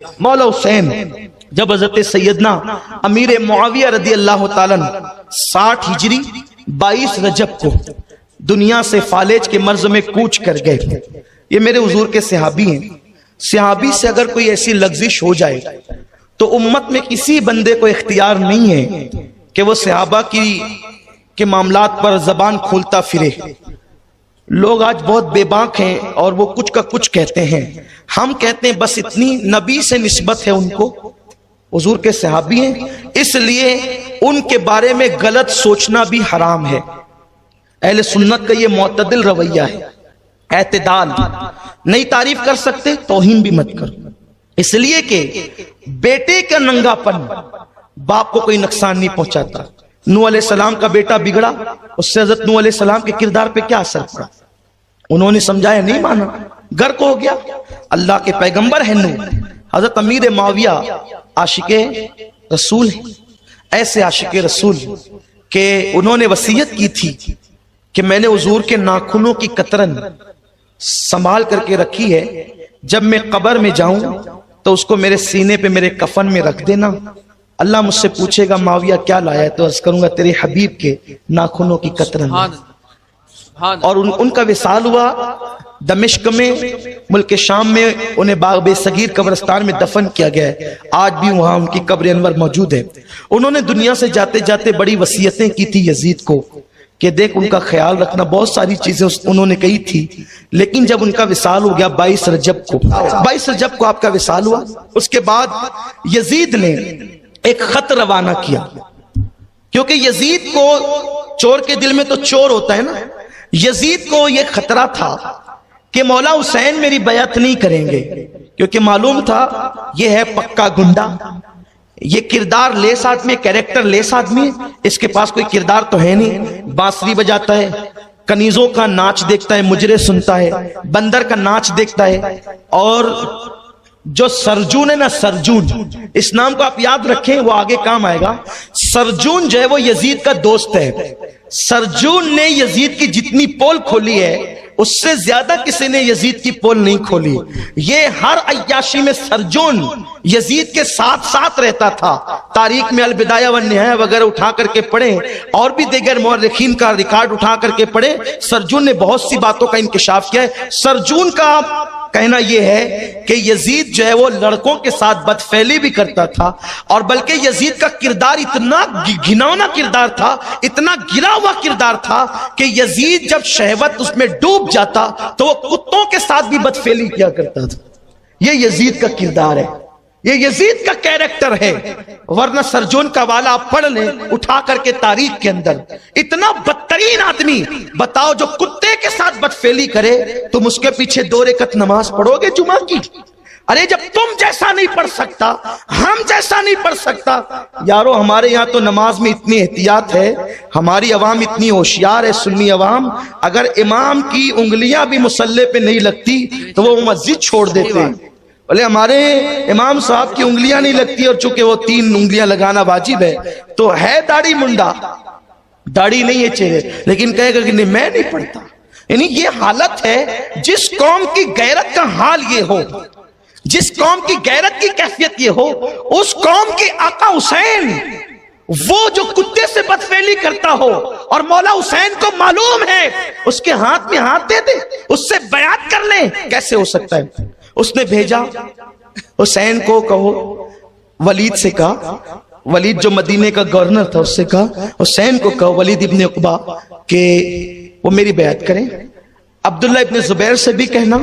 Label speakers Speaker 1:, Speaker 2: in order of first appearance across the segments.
Speaker 1: مولا حسین جب حضرت سیدنا امیر معاویہ رضی اللہ تعالیٰ 60 ہجری 22 رجب کو دنیا سے فالج کے مرض میں کوچ کر گئے. یہ میرے حضور کے صحابی ہیں. صحابی سے اگر کوئی ایسی لغزش ہو جائے تو امت میں کسی بندے کو اختیار نہیں ہے کہ وہ صحابہ کے معاملات پر زبان کھولتا پھرے. لوگ آج بہت بے باک ہیں اور وہ کچھ کا کچھ کہتے ہیں. ہم کہتے ہیں بس اتنی نبی سے نسبت ہے ان کو، حضور کے صحابی ہیں، اس لیے ان کے بارے میں غلط سوچنا بھی حرام ہے. اہل سنت کا یہ معتدل رویہ ہے، اعتدال. نہیں تعریف کر سکتے توہین بھی مت کرو، اس لیے کہ بیٹے کا ننگا پن باپ کو کوئی نقصان نہیں پہنچاتا. نوح علیہ السلام کا بیٹا بگڑا، اس سے حضرت نوح علیہ السلام کے کردار پہ کیا اثر پڑا؟ انہوں نے سمجھایا، نہیں مانا، گھر کو ہو گیا. اللہ کے پیغمبر ہیں نوح. حضرت امیر معاویہ عاشق رسول ہیں، ایسے عاشق رسول کہ انہوں نے وصیت کی تھی کہ میں نے حضور کے ناخنوں کی قطرن سنبھال کر کے رکھی ہے، جب میں قبر میں جاؤں تو اس کو میرے سینے پہ میرے کفن میں رکھ دینا. اللہ مجھ سے پوچھے گا معاویہ کیا لایا ہے، تو عرض کروں گا تیرے حبیب کے ناخنوں کی قطرن. اور ان کا وصال ہوا دمشق میں، ملک شام میں. انہیں باغ بے صغیر قبرستان میں دفن کیا گیا ہے. آج بھی وہاں ان کی قبر انور موجود ہے. انہوں نے دنیا سے جاتے جاتے بڑی وصیتیں کی تھی یزید کو کہ دیکھ ان کا خیال رکھنا. بہت ساری چیزیں انہوں نے کہی تھی، لیکن جب ان کا وصال ہو گیا 22 رجب کو آپ کا وصال ہوا. اس کے بعد یزید نے ایک خط روانہ کیا، کیونکہ یزید کو چور کے دل میں تو چور ہوتا ہے نا. یزید کو یہ خطرہ تھا کہ مولا حسین میری بیعت نہیں کریں گے، کیونکہ معلوم تھا یہ ہے پکا گنڈا، یہ کردار لیس آدمی، کریکٹر لیس آدمی. اس کے پاس کوئی کردار تو ہے نہیں. بانسری بجاتا ہے، کنیزوں کا ناچ دیکھتا ہے، مجرے سنتا ہے، بندر کا ناچ دیکھتا ہے. اور جو سرجون ہے نا، سرجون، اس نام کو آپ یاد رکھیں، وہ آگے کام آئے گا. سرجون جو ہے وہ یزید کا دوست ہے. سرجون نے یزید کی جتنی پول کھولی ہے اس سے زیادہ کسی نے یزید کی پول نہیں کھولی. یہ ہر عیاشی میں سرجون یزید کے ساتھ ساتھ رہتا تھا. تاریخ میں البدایہ والنہایہ وغیرہ اٹھا کر کے پڑھیں، اور بھی دیگر مورخین کا ریکارڈ اٹھا کر کے پڑھیں، سرجون نے بہت سی باتوں کا انکشاف کیا ہے. سرجون کا کہنا یہ ہے کہ یزید جو ہے وہ لڑکوں کے ساتھ بدفعلی بھی کرتا تھا، اور بلکہ یزید کا کردار اتنا گھناؤنا کردار تھا، اتنا گرا ہوا کردار تھا کہ یزید جب شہوت اس میں ڈوب جاتا تو وہ کتوں کے ساتھ بھی بدفعلی کیا کرتا تھا. یہ یزید کا کردار ہے، یہ یزید کا کیریکٹر ہے. ورنہ سرجون کا والا آپ پڑھ لیں اٹھا کر کے تاریخ کے اندر، اتنا بدترین آدمی بتاؤ جو کتے کے ساتھ بدفعلی کرے، تم اس کے پیچھے 2 رکعت نماز پڑھو گے جمعہ کی؟ ارے جب تم جیسا نہیں پڑھ سکتا، ہم جیسا نہیں پڑھ سکتا. یارو ہمارے یہاں تو نماز میں اتنی احتیاط ہے، ہماری عوام اتنی ہوشیار ہے، سنی عوام، اگر امام کی انگلیاں بھی مصلی پہ نہیں لگتی تو وہ مسجد چھوڑ دیتے ہیں. بولے ہمارے امام صاحب کی انگلیاں نہیں لگتی، اور چونکہ وہ 3 انگلیاں لگانا واجب ہے تو ہے داڑھی منڈا، داڑھی نہیں ہے چہرے، لیکن کہے گا کہ نہیں میں نہیں پڑھتا. یعنی یہ حالت ہے. جس قوم کی غیرت کا حال یہ ہو، جس قوم کی غیرت کی کیفیت یہ ہو، اس قوم کی آقا حسین وہ جو کتے سے بدفعلی کرتا ہو اور مولا حسین کو معلوم ہے اس کے ہاتھ میں ہاتھ دے دے، اس سے بیعت کر لیں، کیسے ہو سکتا ہے؟ اس نے بھیجا حسین کو، کہو ولید سے کہا، ولید جو مدینے کا گورنر تھا اس سے کہا حسین کو کہو ولید ابن عقبہ کہ وہ میری بیعت کریں. عبداللہ ابن زبیر سے بھی کہنا،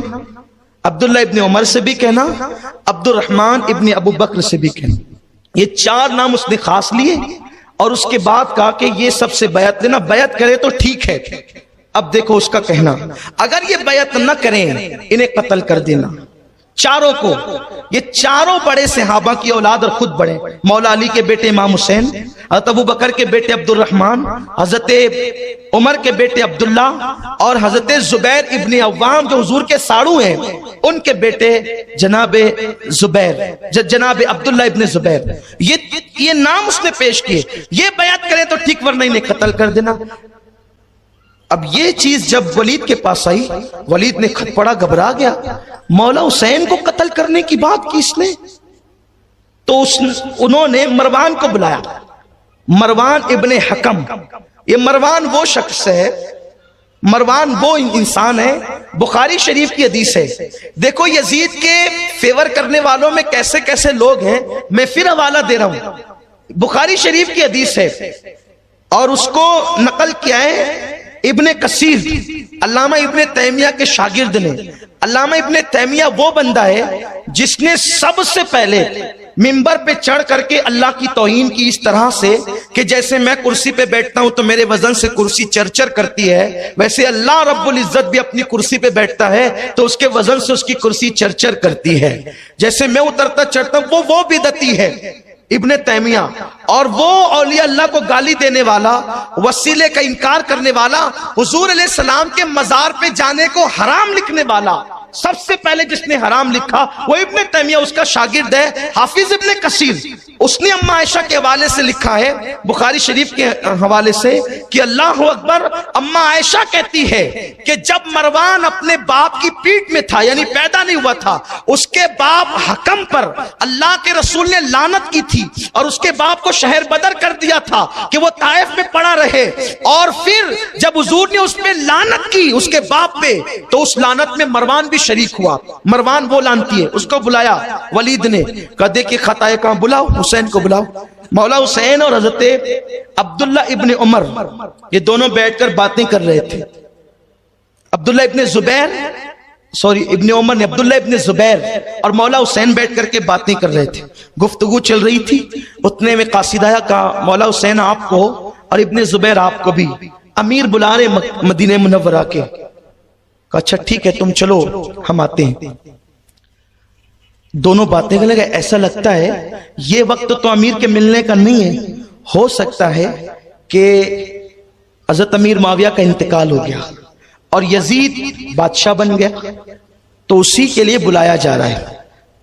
Speaker 1: عبداللہ ابن عمر سے بھی کہنا، عبد الرحمن ابن ابو بکر سے بھی کہنا. یہ 4 نام اس نے خاص لیے، اور اس کے بعد کہا کہ یہ سب سے بیعت لینا، بیعت کرے تو ٹھیک ہے. اب دیکھو اس کا کہنا، اگر یہ بیعت نہ کریں انہیں قتل کر دینا. چاروں کو، یہ چاروں بڑے صحابہ کی اولاد اور خود بڑے، مولا علی کے بیٹے امام حسین، حضرت ابو بکر کے بیٹے عبد الرحمن، حضرت عمر کے بیٹے عبداللہ، اور حضرت زبیر ابن عوام جو حضور کے ساڑو ہیں ان کے بیٹے جناب زبیر، جناب عبداللہ ابن زبیر. یہ نام اس نے پیش کیے. یہ بیعت کرے تو ٹھیک، ورنہ انہیں قتل کر دینا. اب یہ چیز جب ولید کے پاس آئی، ولید نے خط پڑھا، گھبرا گیا. مولا حسین کو قتل کرنے کی بات کی اس نے، تو انہوں نے مروان کو بلایا، مروان ابن حکم. یہ مروان وہ شخص ہے، مروان وہ انسان ہے، بخاری شریف کی حدیث ہے. دیکھو یزید کے فیور کرنے والوں میں کیسے کیسے لوگ ہیں. میں پھر حوالہ دے رہا ہوں، بخاری شریف کی حدیث ہے اور اس کو نقل کیا ہے ابن کثیر، علامہ ابن تیمیہ کے شاگرد نے. علامہ ابن تیمیہ وہ بندہ ہے جس نے سب سے پہلے منبر پہ چڑھ کر کے اللہ کی توہین کی اس طرح سے کہ جیسے میں کرسی پہ بیٹھتا ہوں تو میرے وزن سے کرسی چرچر کرتی ہے، ویسے اللہ رب العزت بھی اپنی کرسی پہ بیٹھتا ہے تو اس کے وزن سے اس کی کرسی چرچر کرتی ہے. جیسے میں اترتا چڑھتا ہوں وہ بدعتی ہے ابن تیمیہ، اور وہ اولیاء اللہ کو گالی دینے والا، وسیلے کا انکار کرنے والا، حضور علیہ السلام کے مزار پہ جانے کو حرام لکھنے والا. سب سے پہلے جس نے حرام لکھا وہ ابن تیمیہ، اس کا شاگرد ہے حافظ ابن کثیر. اس نے اما عائشہ کے حوالے سے لکھا ہے بخاری شریف کے حوالے سے کہ اللہ اکبر، اما عائشہ کہتی ہے کہ جب مروان اپنے باپ کی پیٹ میں تھا، یعنی پیدا نہیں ہوا تھا، اس کے باپ حکم پر اللہ کے رسول نے لعنت کی تھی اور اس کے باپ کو شہر بدر کر دیا تھا کہ وہ طائف میں پڑا رہے. اور پھر جب حضور نے اس پہ لعنت کی اس کے باپ پہ تو اس لعنت میں مروان بھی شریک ہوا. مروان وہ لعنتی ہے. اس کو بلایا ولید نے، کہا دیکھیں خطا ہے، کہاں بلاؤ، حسین کو بلاؤ. مولا حسین اور حضرت عبداللہ ابن عمر یہ دونوں بیٹھ کر باتیں کر رہے تھے. عبداللہ ابن زبیر ابن عمر نے عبداللہ ابن زبیر اور مولا حسین بیٹھ کر کے باتیں کر رہے تھے. گفتگو چل رہی تھی. اتنے میں قاصد آیا، کہا مولا حسین آپ کو اور ابن زبیر آپ کو بھی امیر بلا رہے مدینہ منورہ کے. کہا اچھا ٹھیک ہے تم چلو ہم آتے ہیں. دونوں باتیں کرنے لگے. ایسا لگتا ہے یہ وقت تو امیر کے ملنے کا نہیں ہے، ہو سکتا ہے کہ حضرت امیر معاویہ کا انتقال ہو گیا اور یزید بادشاہ بن گیا تو اسی کے لیے بلایا جا رہا ہے.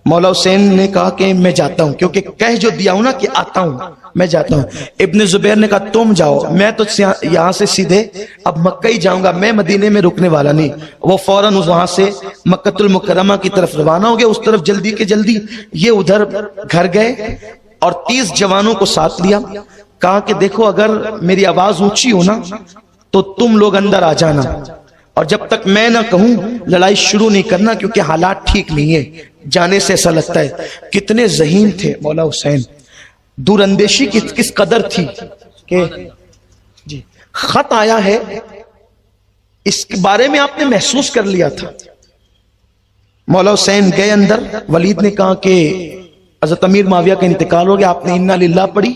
Speaker 1: مولا حسین نے کہا کہ میں جاتا ہوں، کیونکہ کہہ جو دیا ہوں نا کہ آتا ہوں، میں جاتا ہوں. ابن زبیر نے کہا تم جاؤ، میں تو یہاں سے سیدھے اب مکہ ہی جاؤں گا، میں مدینے میں رکنے والا نہیں. وہ فوراً وہاں سے مکۃ المکرمہ کی طرف روانہ ہو گئے. اس طرف جلدی کے جلدی یہ ادھر گھر گئے اور 30 جوانوں کو ساتھ لیا. کہا کہ دیکھو اگر میری آواز اونچی ہو نا تو تم لوگ اندر آ جانا، اور جب تک میں نہ کہوں لڑائی شروع نہیں کرنا، کیونکہ حالات ٹھیک نہیں ہے. جانے سے ایسا لگتا ہے. کتنے ذہین تھے مولا حسین، دور اندیشی کس قدر تھی کہ جی خط آیا ہے اس کے بارے میں آپ نے محسوس کر لیا تھا. مولا حسین گئے اندر. ولید نے کہا کہ حضرت امیر معاویہ کا انتقال ہو گیا. آپ نے انا للہ پڑھی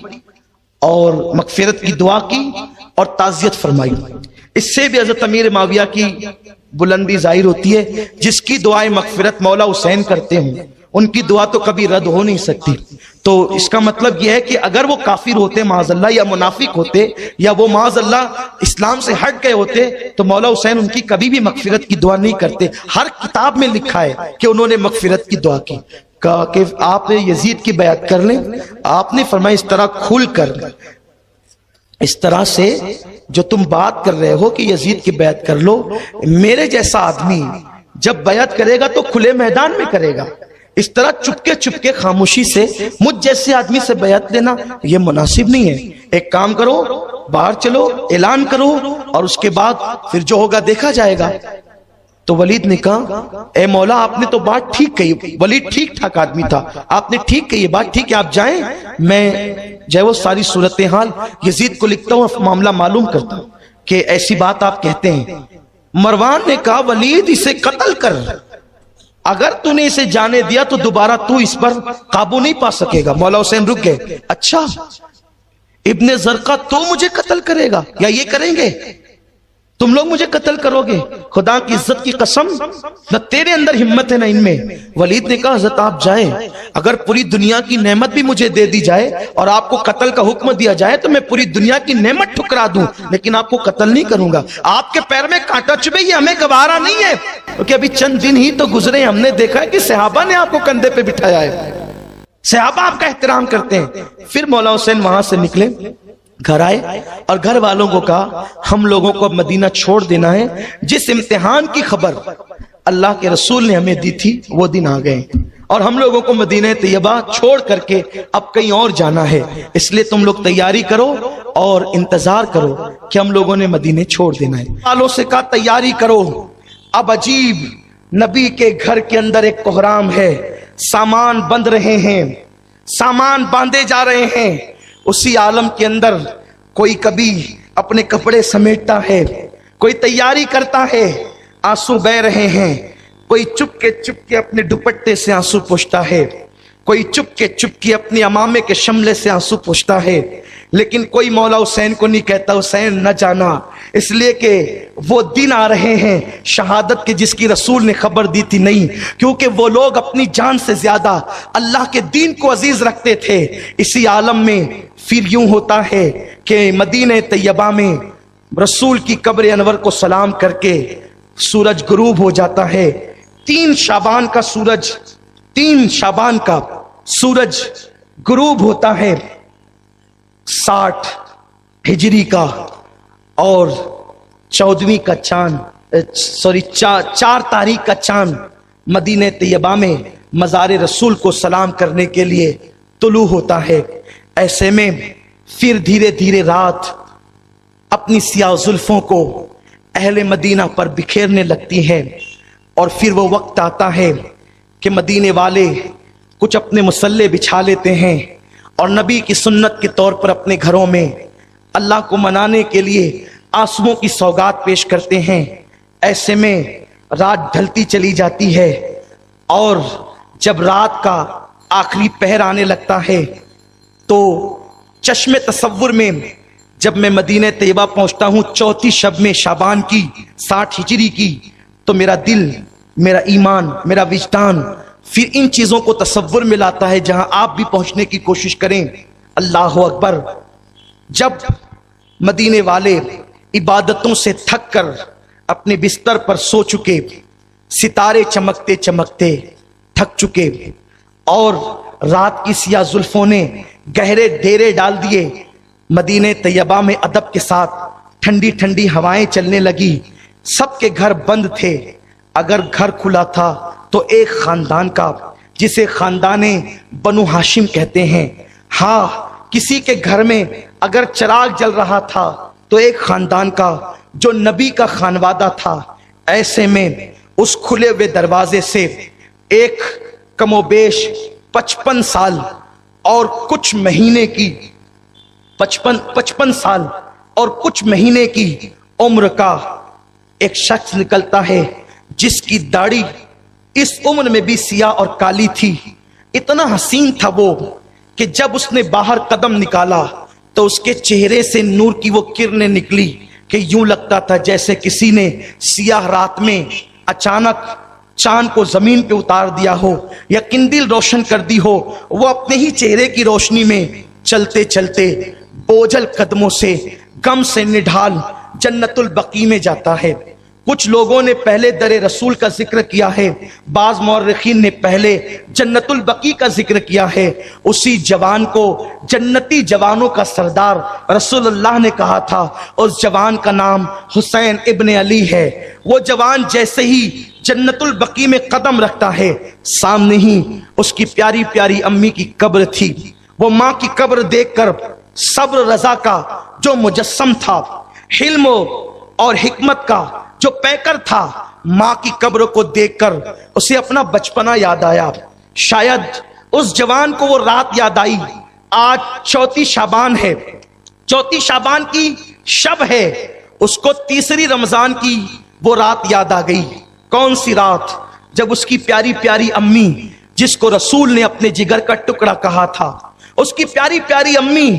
Speaker 1: اور مغفرت کی دعا کی اور تعزیت فرمائی. اس سے بھی حضرت امیر معاویہ کی بلندی ظاہر ہوتی ہے. جس کی دعائیں مغفرت مولا حسین کرتے ہوں ان کی دعا تو کبھی رد ہو نہیں سکتی. تو اس کا مطلب یہ ہے کہ اگر وہ کافر ہوتے معاذ اللہ، یا منافق ہوتے، یا وہ معاذ اللہ اسلام سے ہٹ گئے ہوتے تو مولا حسین ان کی کبھی بھی مغفرت کی دعا نہیں کرتے. ہر کتاب میں لکھا ہے کہ انہوں نے مغفرت کی دعا کی. کہا کہ آپ یزید کی بیعت کر لیں. آپ نے فرمایا اس طرح کھل کر، اس طرح سے جو تم بات کر رہے ہو کہ یزید کی بیعت کر لو، میرے جیسا آدمی جب بیعت کرے گا تو کھلے میدان میں کرے گا. اس طرح چپکے خاموشی سے مجھ جیسے آدمی سے بیعت لینا یہ مناسب نہیں ہے. ایک کام کرو، باہر چلو، اعلان کرو اور اس کے بعد پھر جو ہوگا دیکھا جائے گا. تو ولید نے کہا اے مولا آپ نے تو بات ٹھیک کہی. ولید ٹھیک ٹھاک آدمی تھا. آپ نے ٹھیک کہی، بات ٹھیک ہے، آپ جائیں، میں جو وہ ساری صورتحال یزید کو لکھتا ہوں، معاملہ معلوم کرتا ہوں کہ ایسی بات آپ کہتے ہیں. مروان نے کہا ولید اسے قتل کر، اگر تو نے اسے جانے دیا تو دوبارہ تو اس پر قابو نہیں پا سکے گا. مولا حسین رک گئے. اچھا ابن زرقہ تو مجھے قتل کرے گا یا یہ کریں گے؟ تم لوگ مجھے قتل کرو گے؟ خدا کی عزت کی قسم نہ تیرے اندر ہمت ہے نہ ان میں. ولید نے کہا حضرت آپ جائیں، اگر پوری دنیا کی نعمت بھی مجھے دے دی جائے اور آپ کو قتل کا حکم دیا جائے تو میں پوری دنیا کی نعمت ٹھکرا دوں، لیکن آپ کو قتل نہیں کروں گا. آپ کے پیر میں کانٹا چبھے یہ ہمیں گوارا نہیں ہے، کیونکہ ابھی چند دن ہی تو گزرے، ہم نے دیکھا ہے کہ صحابہ نے آپ کو کندھے پہ بٹھایا ہے، صحابہ آپ کا احترام کرتے ہیں. پھر مولا حسین وہاں سے نکلے، گھر آئے اور گھر والوں کو کہا ہم لوگوں کو اب مدینہ چھوڑ دینا ہے. جس امتحان کی خبر اللہ کے رسول نے ہمیں دی تھی وہ دن آ گئے اور ہم لوگوں کو مدینہ طیبہ چھوڑ کر کے اب کہیں اور جانا ہے. اس لیے تم لوگ تیاری کرو اور انتظار کرو کہ ہم لوگوں نے مدینے چھوڑ دینا ہے. والوں سے کہا تیاری کرو. اب عجیب نبی کے گھر کے اندر ایک کوہرام ہے, سامان بند رہے ہیں, سامان باندھے جا رہے ہیں. اسی عالم کے اندر کوئی کبھی اپنے کپڑے سمیٹتا ہے, کوئی تیاری کرتا ہے, آنسو بہ رہے ہیں. کوئی چپ کے اپنے دوپٹے سے آنسو پوچھتا ہے, کوئی چپ کے اپنے امامے کے شملے سے آنسو پوچھتا ہے. لیکن کوئی مولا حسین کو نہیں کہتا حسین نہ جانا, اس لیے کہ وہ دن آ رہے ہیں شہادت کے جس کی رسول نے خبر دی تھی. نہیں, کیونکہ وہ لوگ اپنی جان سے زیادہ اللہ کے دین کو عزیز رکھتے تھے. اسی عالم میں پھر یوں ہوتا ہے کہ مدینہ طیبہ میں رسول کی قبر انور کو سلام کر کے سورج غروب ہو جاتا ہے. 3 شعبان کا سورج غروب ہوتا ہے. 60 ہجری کا اور 14ویں کا چاند 4 تاریخ کا چاند مدینہ طیبہ میں مزار رسول کو سلام کرنے کے لیے طلوع ہوتا ہے. ایسے میں پھر دھیرے دھیرے رات اپنی سیاہ زلفوں کو اہل مدینہ پر بکھیرنے لگتی ہے اور پھر وہ وقت آتا ہے کہ مدینے والے کچھ اپنے مصلے بچھا لیتے ہیں اور نبی کی سنت کے طور پر اپنے گھروں میں اللہ کو منانے کے لیے آنسوؤں کی سوگات پیش کرتے ہیں. ایسے میں رات ڈھلتی چلی جاتی ہے اور جب رات کا آخری پہر آنے لگتا ہے تو چشم تصور میں جب میں مدینہ طیبہ پہنچتا ہوں 4تھی شب میں شعبان کی 60 ہجری کی, تو میرا دل, میرا ایمان, میرا وجدان پھر ان چیزوں کو تصور میں لاتا ہے جہاں آپ بھی پہنچنے کی کوشش کریں. اللہ اکبر. جب مدینے والے عبادتوں سے تھک کر اپنے بستر پر سو چکے, ستارے چمکتے چمکتے تھک چکے اور رات کی سیاہ زلفوں نے گہرے ڈیرے ڈال دیے, مدینہ طیبہ میں ادب کے ساتھ ٹھنڈی ٹھنڈی ہوائیں چلنے لگی. سب کے گھر بند تھے. اگر گھر کھلا تھا تو ایک خاندان کا, جسے خاندان بنو ہاشم کہتے ہیں. ہاں, کسی کے گھر میں اگر چراغ جل رہا تھا تو ایک خاندان کا جو نبی کا خانوادہ تھا. ایسے میں اس کھلے ہوئے دروازے سے ایک کم و بیش 55 سال اور کچھ مہینے کی 55 سال اور کچھ مہینے کی عمر کا ایک شخص نکلتا ہے جس کی داڑھی اس عمر میں بھی سیاہ اور کالی تھی. اتنا حسین تھا وہ کہ جب اس نے باہر قدم نکالا تو اس کے چہرے سے نور کی وہ کرنیں نکلی کہ یوں لگتا تھا جیسے کسی نے سیاہ رات میں اچانک چاند کو زمین پہ اتار دیا ہو یا قندیل روشن کر دی ہو. وہ اپنے ہی چہرے کی روشنی میں چلتے چلتے بوجھل قدموں سے غم سے نڈھال جنت البقیع میں جاتا ہے. کچھ لوگوں نے پہلے در رسول کا ذکر کیا ہے, بعض مورخین نے پہلے جنت البقیع کا ذکر کیا ہے. اسی جوان کو جنتی جوانوں کا سردار رسول اللہ نے کہا تھا. اس جوان کا نام حسین ابن علی ہے. وہ جوان جیسے ہی جنت البقیع میں قدم رکھتا ہے, سامنے ہی اس کی پیاری پیاری امی کی قبر تھی. وہ ماں کی قبر دیکھ کر صبر رضا کا جو مجسم تھا, حلم اور حکمت کا جو پیکر تھا, ماں کی قبر کو دیکھ کر اسے اپنا بچپنا یاد آیا. شاید اس جوان کو وہ رات یاد آئی. آج 4 شعبان ہے, 4 شعبان کی شب ہے. اس کو 3 رمضان کی وہ رات یاد آ گئی. کون سی رات؟ جب اس کی پیاری پیاری امی, جس کو رسول نے اپنے جگر کا ٹکڑا کہا تھا, اس کی پیاری پیاری امی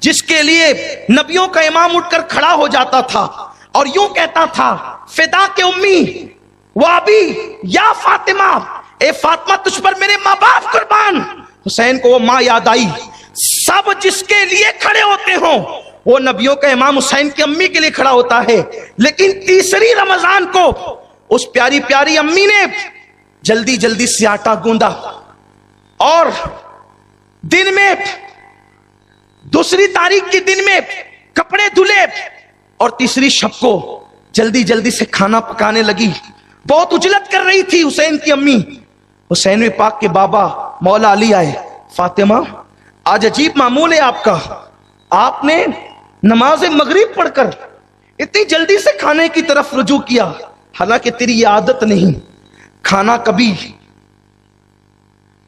Speaker 1: جس کے لیے نبیوں کا امام اٹھ کر کھڑا ہو جاتا تھا اور یوں کہتا تھا فدا کے امی و ابی یا فاطمہ, اے فاطمہ تجھ پر میرے ماں باپ قربان. حسین کو وہ ماں یاد آئی. سب جس کے لیے کھڑے ہوتے ہوں وہ نبیوں کا امام حسین کی امی کے لیے کھڑا ہوتا ہے, لیکن 3 رمضان کو اس پیاری پیاری امی نے جلدی جلدی سے آٹا گوندا اور دن میں 2 تاریخ کے دن میں کپڑے دھلے اور 3 شب کو جلدی جلدی سے کھانا پکانے لگی. بہت اجلت کر رہی تھی حسین کی امی. حسین پاک کے بابا مولا علی آئے. فاطمہ آج عجیب معمول ہے آپ کا, آپ نے نماز مغرب پڑھ کر اتنی جلدی سے کھانے کی طرف رجوع کیا, حالانکہ تیری یہ عادت نہیں, کھانا کبھی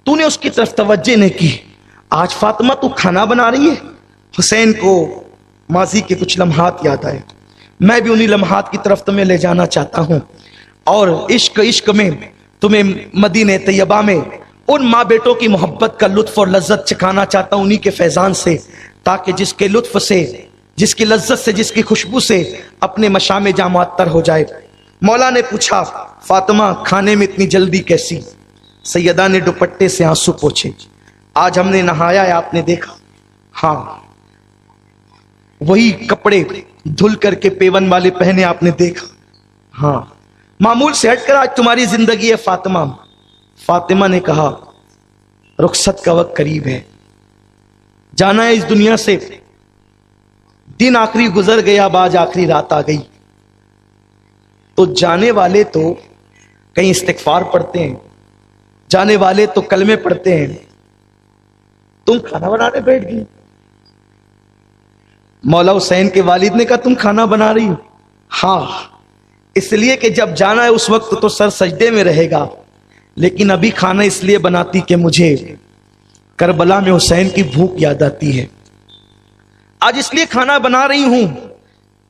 Speaker 1: تو نے اس کی طرف توجہ نہیں کی. آج فاطمہ تو کھانا بنا رہی ہے. حسین کو ماضی کے کچھ لمحات یاد آئے. میں بھی انہی لمحات کی طرف تمہیں لے جانا چاہتا ہوں, اور عشق میں تمہیں مدینہ طیبہ میں ان ماں بیٹوں کی محبت کا لطف اور لذت چکھانا چاہتا ہوں, انہی کے فیضان سے, تاکہ جس کے لطف سے, جس کی لذت سے, جس کی خوشبو سے اپنے مشام جاں معطر ہو جائے. مولا نے پوچھا فاطمہ کھانے میں اتنی جلدی کیسی؟ سیدہ نے دوپٹے سے آنسو پوچھے. آج ہم نے نہایا ہے, آپ نے دیکھا؟ ہاں. وہی کپڑے دھل کر کے پیون والے پہنے, آپ نے دیکھا؟ ہاں. معمول سے ہٹ کر آج تمہاری زندگی ہے فاطمہ. فاطمہ نے کہا رخصت کا وقت قریب ہے, جانا ہے اس دنیا سے. دن آخری گزر گیا, اب آج آخری رات آ گئی. تو جانے والے تو کہیں استغفار پڑھتے ہیں, جانے والے تو کلمے پڑھتے ہیں, تم کھانا بنانے بیٹھ گئی. مولا حسین کے والد نے کہا تم کھانا بنا رہی ہو؟ ہاں, اس لیے کہ جب جانا ہے اس وقت تو سر سجدے میں رہے گا, لیکن ابھی کھانا اس لیے بناتی کہ مجھے کربلا میں حسین کی بھوک یاد آتی ہے. آج اس لیے کھانا بنا رہی ہوں,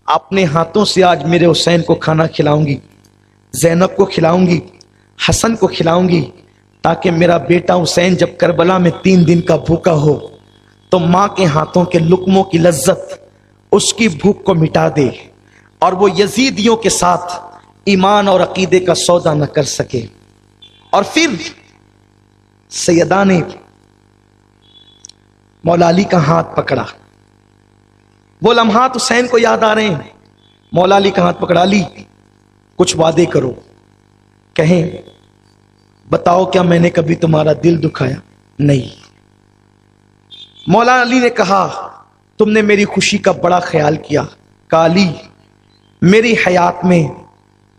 Speaker 1: اپنے ہاتھوں سے آج میرے حسین کو کھانا کھلاؤں گی, زینب کو کھلاؤں گی, حسن کو کھلاؤں گی, تاکہ میرا بیٹا حسین جب کربلا میں 3 دن کا بھوکا ہو تو ماں کے ہاتھوں کے لقموں کی لذت اس کی بھوک کو مٹا دے, اور وہ یزیدیوں کے ساتھ ایمان اور عقیدے کا سودا نہ کر سکے. اور پھر سیدہ نے مولا علی کا ہاتھ پکڑا. وہ لمحات حسین کو یاد آ رہے ہیں. مولا علی کا ہاتھ پکڑا, لی کچھ وعدے کرو, کہیں بتاؤ کیا میں نے کبھی تمہارا دل دکھایا؟ نہیں. مولا علی نے کہا تم نے میری خوشی کا بڑا خیال کیا. کہا علی میری حیات میں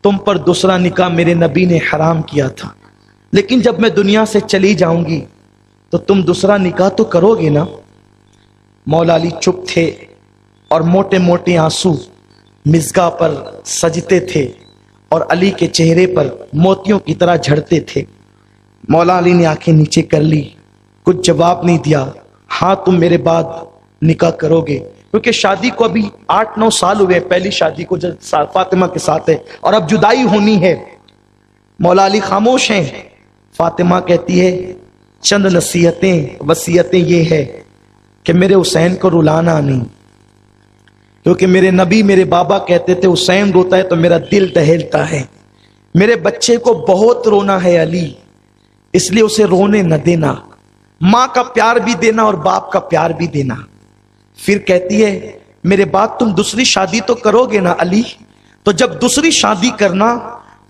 Speaker 1: تم پر دوسرا نکاح میرے نبی نے حرام کیا تھا, لیکن جب میں دنیا سے چلی جاؤں گی تو تم دوسرا نکاح تو کرو گے نا؟ مولا علی چپ تھے اور موٹے موٹے آنسو مزگاہ پر سجتے تھے اور علی کے چہرے پر موتیوں کی طرح جھڑتے تھے. مولا علی نے آنکھیں نیچے کر لی, کچھ جواب نہیں دیا. ہاں تم میرے بعد نکاح کرو گے, کیونکہ شادی کو ابھی 8-9 سال ہوئے, پہلی شادی کو جو فاطمہ کے ساتھ ہے, اور اب جدائی ہونی ہے. مولا علی خاموش ہیں. فاطمہ کہتی ہے چند نصیحتیں وصیتیں یہ ہے کہ میرے حسین کو رلانا نہیں, کیونکہ میرے نبی میرے بابا کہتے تھے حسین روتا ہے تو میرا دل دہلتا ہے. میرے بچے کو بہت رونا ہے علی, اس لیے اسے رونے نہ دینا, ماں کا پیار بھی دینا اور باپ کا پیار بھی دینا. پھر کہتی ہے میرے بعد تم دوسری شادی تو کرو گے نا علی؟ تو جب دوسری شادی کرنا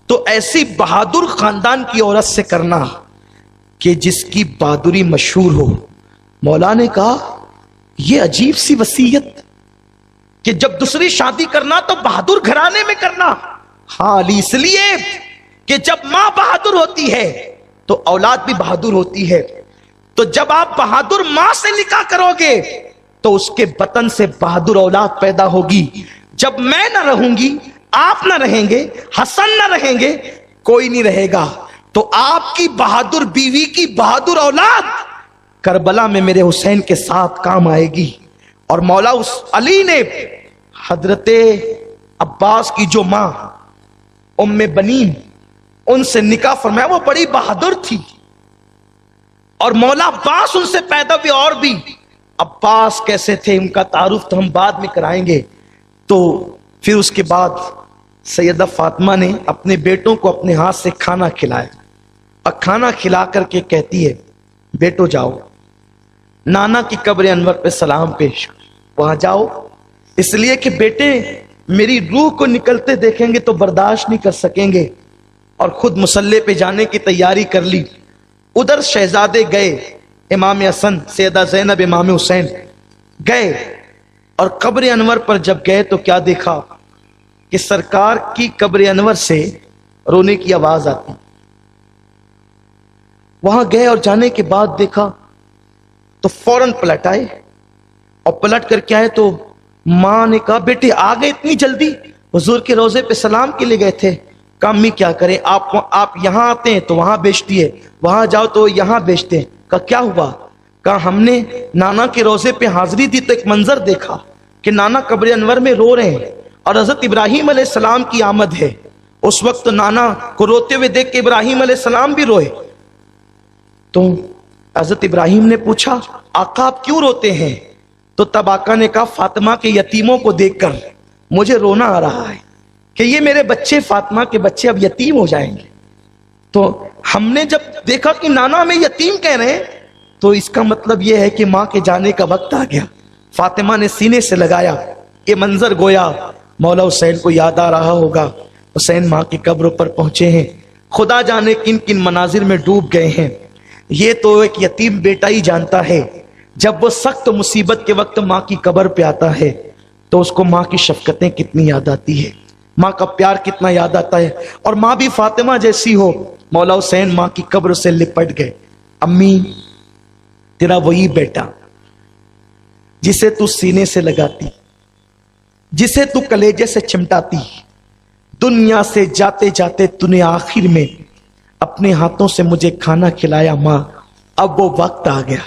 Speaker 1: تو ایسی بہادر خاندان کی عورت سے کرنا کہ جس کی بہادری مشہور ہو. مولا نے کہا یہ عجیب سی وصیت کہ جب دوسری شادی کرنا تو بہادر گھرانے میں کرنا. ہاں علی, اس لیے کہ جب ماں بہادر ہوتی ہے تو اولاد بھی بہادر ہوتی ہے. تو جب آپ بہادر ماں سے نکاح کرو گے تو اس کے بطن سے بہادر اولاد پیدا ہوگی. جب میں نہ رہوں گی, آپ نہ رہیں گے, حسن نہ رہیں گے, کوئی نہیں رہے گا, تو آپ کی بہادر بیوی کی بہادر اولاد کربلا میں میرے حسین کے ساتھ کام آئے گی. اور مولا علی نے حضرت عباس کی جو ماں ام بنین ان سے نکاح فرمایا, وہ بڑی بہادر تھی, اور مولا عباس ان سے پیدا ہوئے. اور بھی عباس کیسے تھے ان کا تعارف تو ہم بعد میں کرائیں گے. تو پھر اس کے بعد سیدہ فاطمہ نے اپنے بیٹوں کو اپنے ہاتھ سے کھانا کھلایا, اور کھانا کھلا کر کے کہتی ہے بیٹو جاؤ نانا کی قبر انور پہ سلام پیش, وہاں جاؤ, اس لیے کہ بیٹے میری روح کو نکلتے دیکھیں گے تو برداشت نہیں کر سکیں گے. اور خود مصلی پہ جانے کی تیاری کر لی. ادھر شہزادے گئے, امام حسن, سیدہ زینب, امام حسین گئے, اور قبر انور پر جب گئے تو کیا دیکھا کہ سرکار کی قبر انور سے رونے کی آواز آتی. وہاں گئے اور جانے کے بعد دیکھا تو فوراً پلٹ آئے, اور پلٹ کر کے آئے تو ماں نے کہا بیٹے آ گئے اتنی جلدی؟ حضور کے روزے پہ سلام کے لیے گئے تھے. کہا امی کیا کریں, آپ یہاں آتے ہیں تو وہاں بیچتی ہے, وہاں جاؤ تو یہاں بیچتے ہیں. کہا کیا ہوا؟ کہا ہم نے نانا کے روزے پہ حاضری دی تو ایک منظر دیکھا کہ نانا قبر انور میں رو رہے ہیں اور حضرت ابراہیم علیہ السلام کی آمد ہے. اس وقت نانا کو روتے ہوئے دیکھ کے ابراہیم علیہ السلام بھی روئے. تو حضرت ابراہیم نے پوچھا آقا آپ کیوں روتے ہیں؟ تو تب آقا نے کہا فاطمہ کے یتیموں کو دیکھ کر مجھے رونا آ رہا ہے کہ یہ میرے بچے فاطمہ کے بچے اب یتیم ہو جائیں گے. تو ہم نے جب دیکھا کہ نانا ہمیں یتیم کہہ رہے ہیں تو اس کا مطلب یہ ہے کہ ماں کے جانے کا وقت آ گیا. فاطمہ نے سینے سے لگایا. یہ منظر گویا مولا حسین کو یاد آ رہا ہوگا. حسین ماں کی قبر پر پہنچے ہیں, خدا جانے کن کن مناظر میں ڈوب گئے ہیں. یہ تو ایک یتیم بیٹا ہی جانتا ہے جب وہ سخت مصیبت کے وقت ماں کی قبر پہ آتا ہے تو اس کو ماں کی شفقتیں کتنی یاد آتی ہے, ماں کا پیار کتنا یاد آتا ہے. اور ماں بھی فاطمہ جیسی ہو. مولا حسین ماں کی قبر سے لپٹ گئے. امی تیرا وہی بیٹا جسے تو سینے سے لگاتی, جسے تو کلیجے سے چمٹاتی, دنیا سے جاتے جاتے تو نے آخر میں اپنے ہاتھوں سے مجھے کھانا کھلایا. ماں اب وہ وقت آ گیا.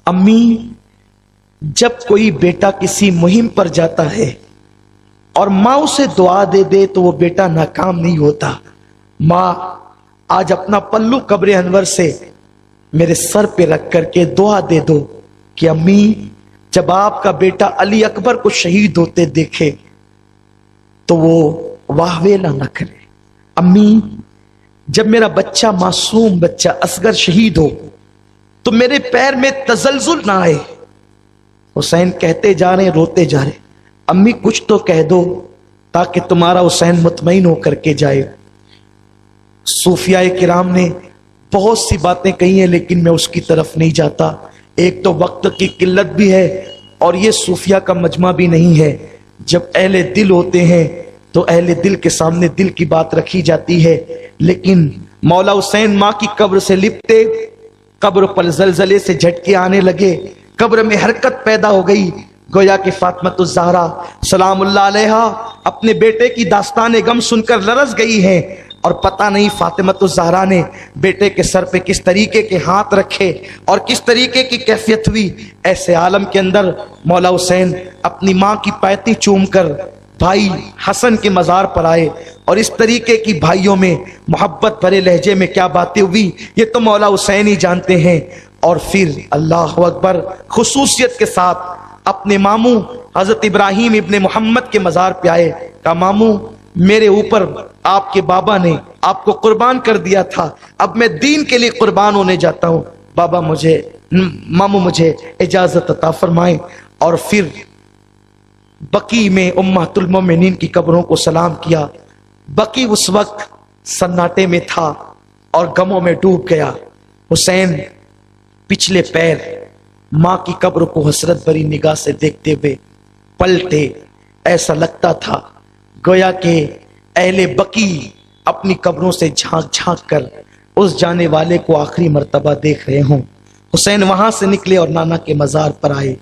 Speaker 1: امی جب کوئی بیٹا کسی مہم پر جاتا ہے اور ماں اسے دعا دے دے تو وہ بیٹا ناکام نہیں ہوتا. ماں آج اپنا پلو قبر انور سے میرے سر پہ رکھ کر کے دعا دے دو کہ امی جب آپ کا بیٹا علی اکبر کو شہید ہوتے دیکھے تو وہ واہ ویلا نہ کرے. امی جب میرا بچہ معصوم بچہ اصغر شہید ہو تو میرے پیر میں تزلزل نہ آئے. حسین کہتے جا رہے روتے جا رہے. امی کچھ تو کہہ دو تاکہ تمہارا حسین مطمئن ہو کر کے جائے. صوفیاء کرام نے بہت سی باتیں کہی ہیں لیکن میں اس کی طرف نہیں جاتا. ایک تو وقت کی قلت بھی ہے اور یہ صوفیاء کا مجمع بھی نہیں ہے. جب اہل دل ہوتے ہیں تو اہل دل کے سامنے دل کی بات رکھی جاتی ہے. لیکن مولا حسین ماں کی قبر سے لپٹے, قبر پر زلزلے سے جھٹکے آنے لگے, قبر میں حرکت پیدا ہو گئی. گویا کہ فاطمۃ الزہرا سلام اللہ علیہا اپنے بیٹے کی داستان غم سن کر لرز گئی ہیں اور پتہ نہیں فاطمۃ الزہرا نے بیٹے کے سر پہ کس طریقے کے ہاتھ رکھے اور کس طریقے کی کیفیت ہوئی. ایسے عالم کے اندر مولا حسین اپنی ماں کی پایتی چوم کر بھائی حسن کے مزار پر آئے اور اس طریقے کی بھائیوں میں محبت بھرے لہجے میں کیا باتیں ہوئی یہ تو مولا حسین ہی جانتے ہیں. اور پھر اللہ اکبر خصوصیت کے ساتھ اپنے ماموں حضرت ابراہیم ابن محمد کے مزار پہ آئے. کہا ماموں میرے اوپر آپ کے بابا نے آپ کو قربان کر دیا تھا, اب میں دین کے لیے قربان ہونے جاتا ہوں. بابا ماموں مجھے اجازت عطا فرمائیں. اور پھر بقی میں امہات المومنین کی قبروں کو سلام کیا. بقی اس وقت سناٹے میں تھا اور غموں میں ڈوب گیا. حسین پچھلے پیر ماں کی قبر کو حسرت بھری نگاہ سے دیکھتے ہوئے پلٹے. ایسا لگتا تھا گویا کہ اہل بقی اپنی قبروں سے جھانک جھانک کر اس جانے والے کو آخری مرتبہ دیکھ رہے ہوں. حسین وہاں سے نکلے اور نانا کے مزار پر آئے.